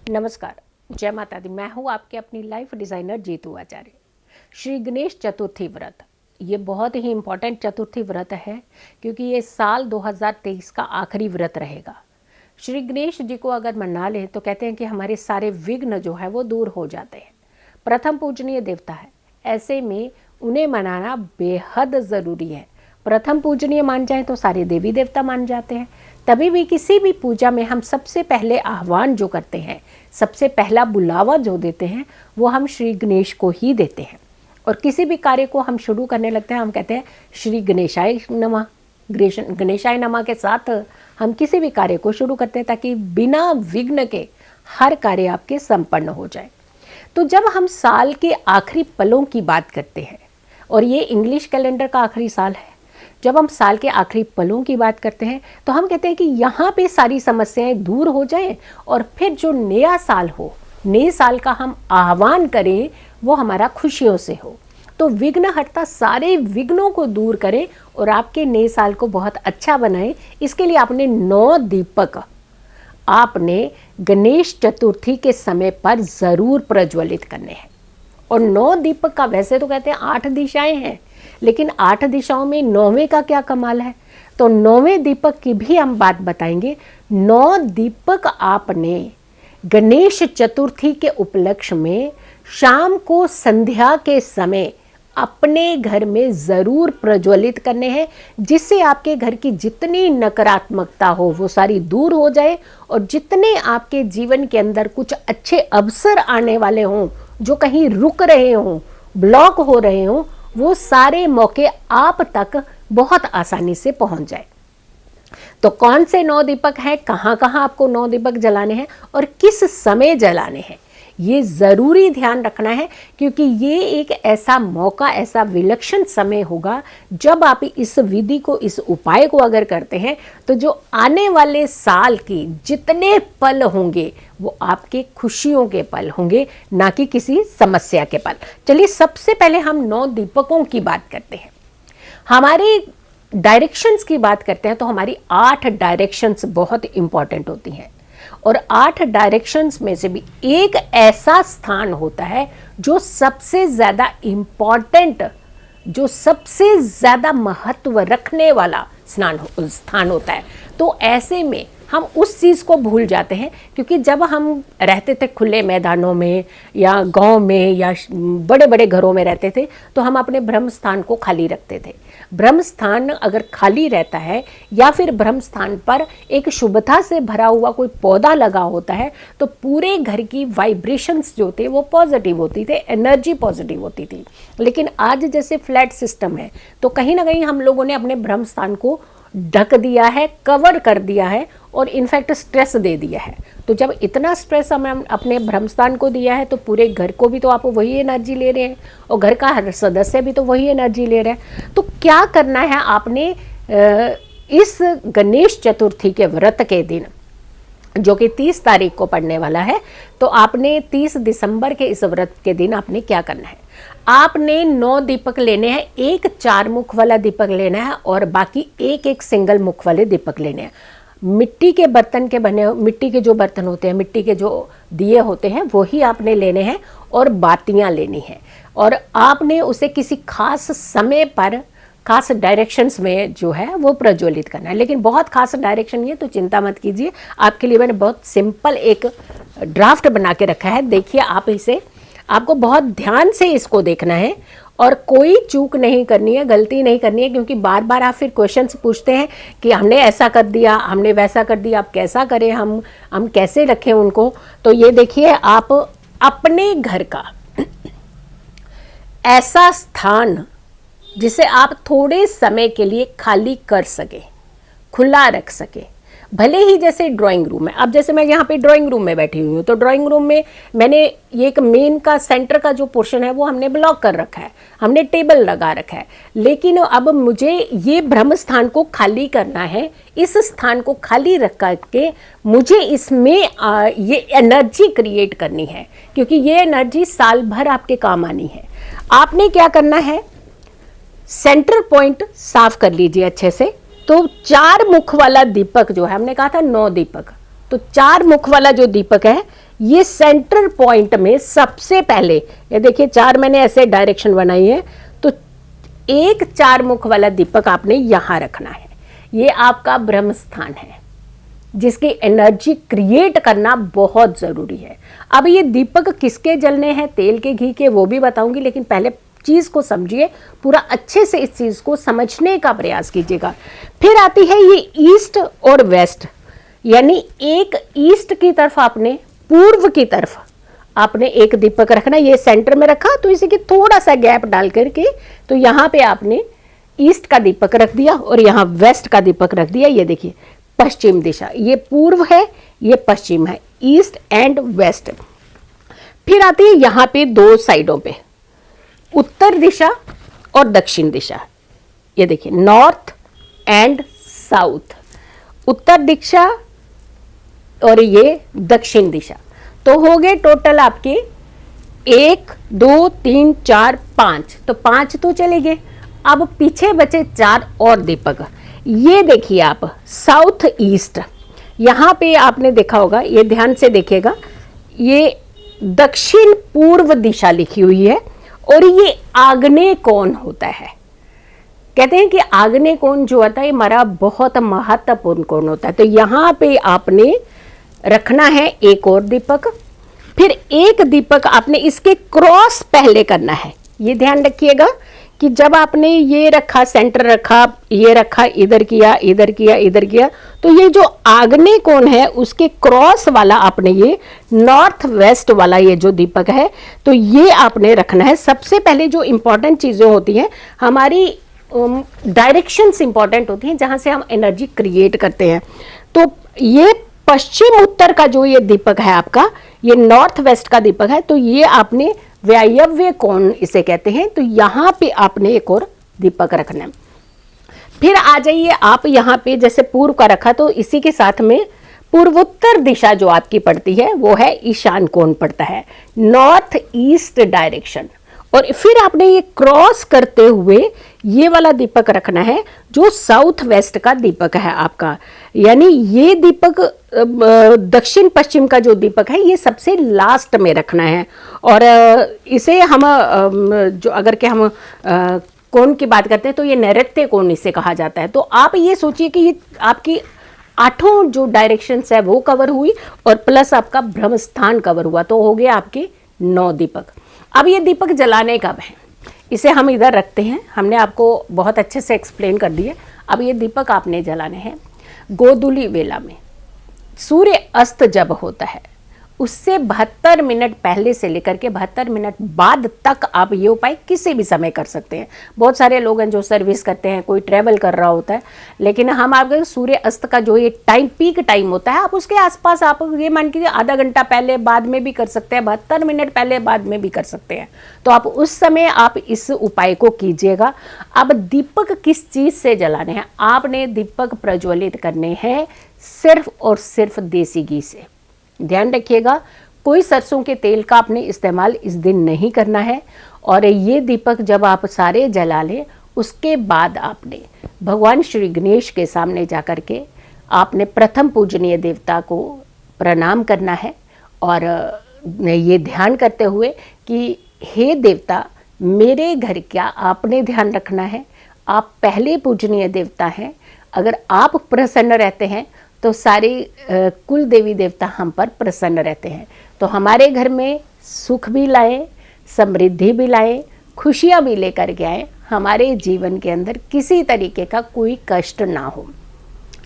नमस्कार, जय माता दी। मैं हूँ आपके अपनी लाइफ डिज़ाइनर जीतू आचार्य। श्री गणेश चतुर्थी व्रत ये बहुत ही इम्पॉर्टेंट चतुर्थी व्रत है, क्योंकि ये साल 2023 का आखिरी व्रत रहेगा। श्री गणेश जी को अगर मना लें तो कहते हैं कि हमारे सारे विघ्न जो है वो दूर हो जाते हैं। प्रथम पूजनीय देवता है, ऐसे में उन्हें मनाना बेहद ज़रूरी है। प्रथम पूजनीय मान जाए तो सारे देवी देवता मान जाते हैं। तभी भी किसी भी पूजा में हम सबसे पहले आह्वान जो करते हैं, सबसे पहला बुलावा जो देते हैं, वो हम श्री गणेश को ही देते हैं। और किसी भी कार्य को हम शुरू करने लगते हैं, हम कहते हैं श्री गणेशाय नमः। गणेशाय नमः के साथ हम किसी भी कार्य को शुरू करते हैं, ताकि बिना विघ्न के हर कार्य आपके संपन्न हो जाए। तो जब हम साल के आखिरी पलों की बात करते हैं, और ये इंग्लिश कैलेंडर का आखिरी साल है, जब हम साल के आखिरी पलों की बात करते हैं तो हम कहते हैं कि यहाँ पे सारी समस्याएं दूर हो जाएं, और फिर जो नया साल हो, नए साल का हम आह्वान करें, वो हमारा खुशियों से हो। तो विघ्नहर्ता सारे विघ्नों को दूर करें और आपके नए साल को बहुत अच्छा बनाएं। इसके लिए आपने 9 दीपक आपने गणेश चतुर्थी के समय पर ज़रूर प्रज्वलित करने हैं। और 9 दीपक का वैसे तो कहते हैं 8 दिशाएं हैं, लेकिन 8 दिशाओं में 9वें का क्या कमाल है, तो 9वें दीपक की भी हम बात बताएंगे। 9 दीपक आपने गणेश चतुर्थी के उपलक्ष्य में शाम को संध्या के समय अपने घर में ज़रूर प्रज्वलित करने हैं, जिससे आपके घर की जितनी नकारात्मकता हो वो सारी दूर हो जाए, और जितने आपके जीवन के अंदर कुछ अच्छे अवसर आने वाले हों, जो कहीं रुक रहे हों, ब्लॉक हो रहे हों, वो सारे मौके आप तक बहुत आसानी से पहुंच जाए। तो कौन से 9 दीपक हैं, कहाँ कहाँ आपको 9 दीपक जलाने हैं और किस समय जलाने हैं, ये ज़रूरी ध्यान रखना है। क्योंकि ये एक ऐसा मौका, ऐसा विलक्षण समय होगा जब आप इस विधि को, इस उपाय को अगर करते हैं, तो जो आने वाले साल की जितने पल होंगे वो आपके खुशियों के पल होंगे, ना कि किसी समस्या के पल। चलिए सबसे पहले हम 9 दीपकों की बात करते हैं। हमारे डायरेक्शंस की बात करते हैं तो हमारी 8 डायरेक्शंस बहुत इंपॉर्टेंट होती हैं, और 8 डायरेक्शंस में से भी एक ऐसा स्थान होता है जो सबसे ज़्यादा इम्पॉर्टेंट, जो सबसे ज़्यादा महत्व रखने वाला स्थान होता है। तो ऐसे में हम उस चीज़ को भूल जाते हैं, क्योंकि जब हम रहते थे खुले मैदानों में या गांव में या बड़े बड़े घरों में रहते थे, तो हम अपने ब्रह्म स्थान को खाली रखते थे। ब्रह्म स्थान अगर खाली रहता है या फिर ब्रह्म स्थान पर एक शुभता से भरा हुआ कोई पौधा लगा होता है, तो पूरे घर की वाइब्रेशंस जो थे वो पॉजिटिव होती थे, एनर्जी पॉजिटिव होती थी। लेकिन आज जैसे फ्लैट सिस्टम है, तो कहीं ना कहीं हम लोगों ने अपने ब्रह्म स्थान को ढक दिया है, कवर कर दिया है, और इनफैक्ट स्ट्रेस दे दिया है। तो जब इतना स्ट्रेस हमें अपने ब्रह्मस्थान को दिया है, तो पूरे घर को भी तो आप वही एनर्जी ले रहे हैं, और घर का हर सदस्य भी तो वही एनर्जी ले रहे हैं। तो क्या करना है आपने इस गणेश चतुर्थी के व्रत के दिन, जो कि 30 तारीख को पड़ने वाला है, तो आपने 30 दिसंबर के इस व्रत के दिन आपने क्या करना है, आपने 9 दीपक लेने हैं। एक 4 मुख वाला दीपक लेना है और बाकी एक सिंगल मुख वाले दीपक लेने हैं। मिट्टी के बर्तन के बने, मिट्टी के जो बर्तन होते हैं, मिट्टी के जो दिए होते हैं, वही आपने लेने हैं, और बातियां लेनी हैं। और आपने उसे किसी खास समय पर, खास डायरेक्शंस में जो है वो प्रज्वलित करना है। लेकिन बहुत खास डायरेक्शन नहीं है तो चिंता मत कीजिए, आपके लिए मैंने बहुत सिंपल एक ड्राफ्ट बना के रखा है। देखिए आप इसे, आपको बहुत ध्यान से इसको देखना है और कोई चूक नहीं करनी है, गलती नहीं करनी है, क्योंकि बार बार आप फिर क्वेश्चंस पूछते हैं कि हमने ऐसा कर दिया, हमने वैसा कर दिया, अब कैसा करें, हम कैसे रखें उनको। तो ये देखिए, आप अपने घर का ऐसा स्थान जिसे आप थोड़े समय के लिए खाली कर सके, खुला रख सके, भले ही जैसे ड्राइंग रूम है। अब जैसे मैं यहाँ पे ड्राइंग रूम में बैठी हुई हूँ, तो ड्राइंग रूम में मैंने ये एक मेन का सेंटर का जो पोर्शन है वो हमने ब्लॉक कर रखा है, हमने टेबल लगा रखा है। लेकिन अब मुझे ये ब्रह्म स्थान को खाली करना है। इस स्थान को खाली रख करके मुझे इसमें ये एनर्जी क्रिएट करनी है, क्योंकि ये एनर्जी साल भर आपके काम आनी है। आपने क्या करना है, सेंटर पॉइंट साफ कर लीजिए अच्छे से। तो 4 मुख वाला दीपक जो है, हमने कहा था 9 दीपक, तो 4 मुख वाला जो दीपक है ये सेंटर पॉइंट में सबसे पहले, ये देखिए 4 मैंने ऐसे डायरेक्शन बनाई है, तो एक 4 मुख वाला दीपक आपने यहां रखना है। ये आपका ब्रह्म स्थान है जिसकी एनर्जी क्रिएट करना बहुत जरूरी है। अब ये दीपक किसके जलने हैं, तेल के, घी के, वो भी बताऊंगी, लेकिन पहले चीज को समझिए, पूरा अच्छे से इस चीज को समझने का प्रयास कीजिएगा। फिर आती है ये ईस्ट और वेस्ट, यानी एक ईस्ट की तरफ आपने, पूर्व की तरफ आपने एक दीपक रखना। ये सेंटर में रखा तो इसी की थोड़ा सा गैप डाल करके, तो यहाँ पे आपने ईस्ट का दीपक रख दिया और यहाँ वेस्ट का दीपक रख दिया। ये देखिए पश्चिम दिशा, ये पूर्व है, ये पश्चिम है, ईस्ट एंड वेस्ट। फिर आती है यहाँ पे 2 साइडों पे उत्तर दिशा और दक्षिण दिशा। ये देखिए नॉर्थ एंड साउथ, उत्तर दिशा और ये दक्षिण दिशा। तो हो गए टोटल आपके 1 2 3 4 5, तो 5 तो चले गए। अब पीछे बचे 4 और दीपक। ये देखिए आप साउथ ईस्ट, यहाँ पे आपने देखा होगा, ये ध्यान से देखिएगा, ये दक्षिण पूर्व दिशा लिखी हुई है और ये आग्नेय कोण होता है। कहते हैं कि आग्नेय कोण जो होता है हमारा बहुत महत्वपूर्ण कोण होता है। तो यहाँ पे आपने रखना है एक और दीपक, फिर एक दीपक आपने इसके क्रॉस पहले करना है। ये ध्यान रखिएगा कि जब आपने ये रखा, सेंटर रखा, ये रखा, इधर किया, इधर किया, इधर किया, तो ये जो आग्नेय कोण है उसके क्रॉस वाला आपने, ये नॉर्थ वेस्ट वाला ये जो दीपक है, तो ये आपने रखना है। सबसे पहले जो इंपॉर्टेंट चीजें होती हैं हमारी, डायरेक्शंस इंपॉर्टेंट होती हैं जहां से हम एनर्जी क्रिएट करते हैं। तो ये पश्चिम उत्तर का जो ये दीपक है आपका, ये नॉर्थ वेस्ट का दीपक है, तो ये आपने वायव्य कोण इसे कहते हैं, तो यहाँ पे आपने एक और दीपक रखना है। फिर आ जाइए आप यहाँ पे, जैसे पूर्व का रखा तो इसी के साथ में पूर्वोत्तर दिशा जो आपकी पड़ती है वो है ईशान कोण पड़ता है, नॉर्थ ईस्ट डायरेक्शन। और फिर आपने ये क्रॉस करते हुए ये वाला दीपक रखना है जो साउथ वेस्ट का दीपक है आपका, यानी ये दीपक दक्षिण पश्चिम का जो दीपक है ये सबसे लास्ट में रखना है। और इसे हम जो अगर के हम कोण की बात करते हैं तो ये नैऋत्य कोण इसे कहा जाता है। तो आप ये सोचिए कि ये आपकी 8 जो डायरेक्शंस है वो कवर हुई और प्लस आपका ब्रह्म स्थान कवर हुआ, तो हो गया आपके 9 दीपक। अब ये दीपक जलाने कब है, इसे हम इधर रखते हैं, हमने आपको बहुत अच्छे से एक्सप्लेन कर दिए। अब ये दीपक आपने जलाने हैं गोधूली वेला में, सूर्य अस्त जब होता है उससे 72 मिनट पहले से लेकर के 72 मिनट बाद तक आप ये उपाय किसी भी समय कर सकते हैं। बहुत सारे लोग हैं जो सर्विस करते हैं, कोई ट्रैवल कर रहा होता है, लेकिन हम आपके सूर्य अस्त का जो ये टाइम, पीक टाइम होता है, आप उसके आसपास आप ये मान के आधा घंटा पहले बाद में भी कर सकते हैं, 72 मिनट पहले बाद में भी कर सकते हैं। तो आप उस समय आप इस उपाय को कीजिएगा। अब दीपक किस चीज़ से जलाने हैं, आपने दीपक प्रज्वलित करने हैं सिर्फ और सिर्फ देसी घी से। ध्यान रखिएगा, कोई सरसों के तेल का आपने इस्तेमाल इस दिन नहीं करना है। और ये दीपक जब आप सारे जला लें उसके बाद आपने भगवान श्री गणेश के सामने जाकर के आपने प्रथम पूजनीय देवता को प्रणाम करना है और ये ध्यान करते हुए कि हे देवता मेरे घर का आपने ध्यान रखना है, आप पहले पूजनीय देवता हैं, अगर आप प्रसन्न रहते हैं तो सारे कुल देवी देवता हम पर प्रसन्न रहते हैं। तो हमारे घर में सुख भी लाए, समृद्धि भी लाए, खुशियाँ भी लेकर के आए, हमारे जीवन के अंदर किसी तरीके का कोई कष्ट ना हो।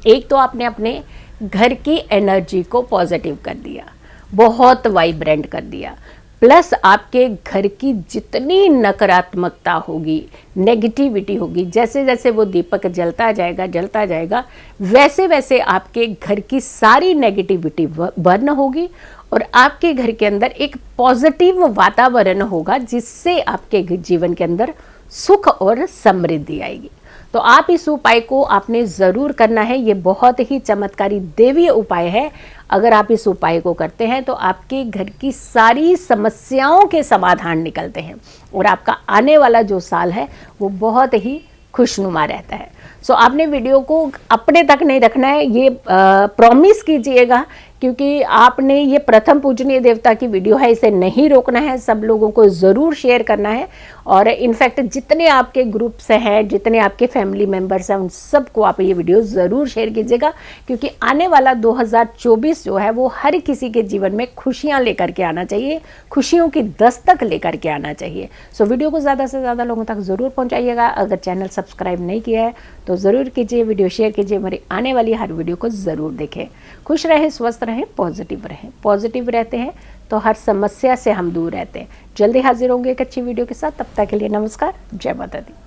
एक तो आपने अपने घर की एनर्जी को पॉजिटिव कर दिया, बहुत वाइब्रेंट कर दिया, प्लस आपके घर की जितनी नकारात्मकता होगी, नेगेटिविटी होगी, जैसे जैसे वो दीपक जलता जाएगा वैसे वैसे आपके घर की सारी नेगेटिविटी बर्न होगी और आपके घर के अंदर एक पॉजिटिव वातावरण होगा जिससे आपके जीवन के अंदर सुख और समृद्धि आएगी। तो आप इस उपाय को आपने ज़रूर करना है, ये बहुत ही चमत्कारी देवीय उपाय है। अगर आप इस उपाय को करते हैं तो आपके घर की सारी समस्याओं के समाधान निकलते हैं और आपका आने वाला जो साल है वो बहुत ही खुशनुमा रहता है। सो आपने वीडियो को अपने तक नहीं रखना है, ये प्रॉमिस कीजिएगा क्योंकि आपने ये प्रथम पूजनीय देवता की वीडियो है, इसे नहीं रोकना है, सब लोगों को ज़रूर शेयर करना है। और इनफैक्ट जितने आपके ग्रुप्स हैं, जितने आपके फैमिली मेम्बर्स हैं, उन सबको आप ये वीडियो ज़रूर शेयर कीजिएगा, क्योंकि आने वाला 2024 जो है वो हर किसी के जीवन में खुशियाँ लेकर के आना चाहिए, खुशियों की दस्तक लेकर के आना चाहिए। सो वीडियो को ज़्यादा से ज़्यादा लोगों तक ज़रूर पहुँचाइएगा। अगर चैनल सब्सक्राइब नहीं किया है तो ज़रूर कीजिए, वीडियो शेयर कीजिए, हमारी आने वाली हर वीडियो को ज़रूर देखें। खुश रहें, स्वस्थ रहें, पॉजिटिव रहें। पॉजिटिव रहते हैं तो हर समस्या से हम दूर रहते हैं। जल्दी हाजिर होंगे एक अच्छी वीडियो के साथ। तब तक के लिए नमस्कार, जय माता दी।